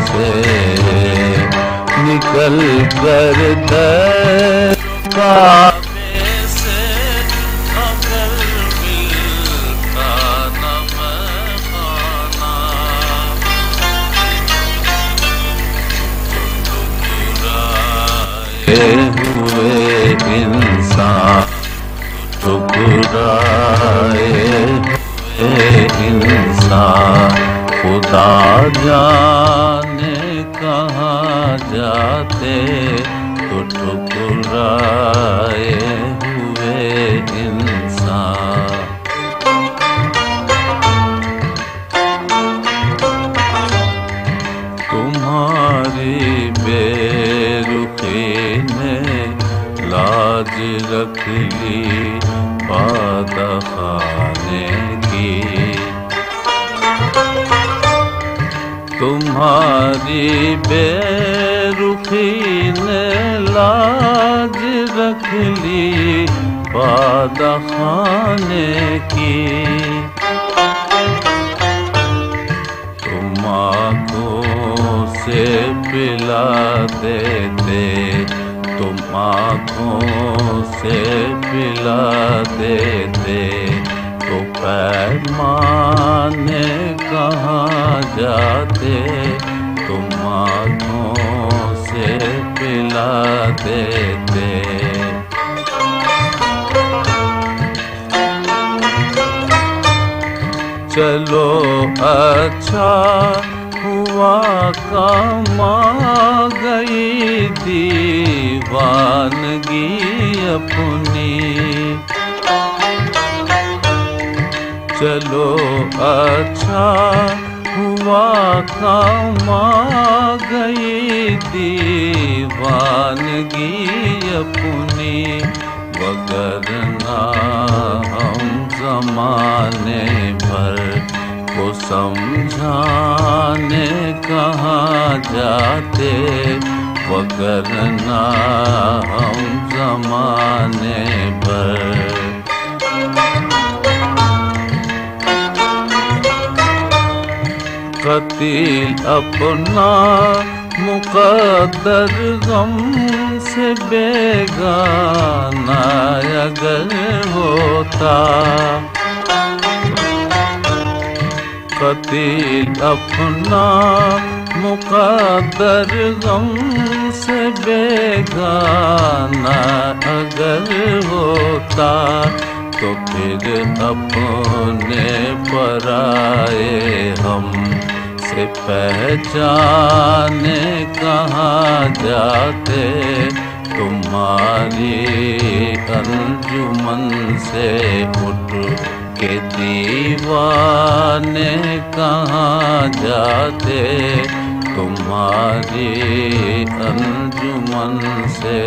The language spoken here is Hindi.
से निकल कर काबे से अगर मिलता न महमाना ठुकराए हुए इंसान ठुकराए हुए इंसान खुदा जाने कहाँ जाते तो ठुकराए हुए इंसान। तुम्हारी बेरुखी ने लाज रख ली बादखाने की। तुम्हारी बेरुखी ने लाज रख ली बादखाने की। तुम आँखों से पिला देते तुम आँखों से पिला देते तो पैमाने कहाँ जाते। तुम आँखों से पिला देते। चलो अच्छा हुआ काम आ गई दीवानगी अपनी। चलो अच्छा हुआ काम आ गई दीवानगी अपनी। वगरना हम ज़माने भर को समझाने कहाँ जाते। वगरना हम ज़माने भर कतील अपना मुक़द्दर गम से बेगाना अगर होता। कतील अपना मुक़द्दर गम से बेगाना अगर होता तो फिर अपने पराए हम से पहचाने कहाँ जाते। तुम्हारी अंजुमन से उठ के दीवाने कहाँ जाते। तुम्हारी अंजुमन से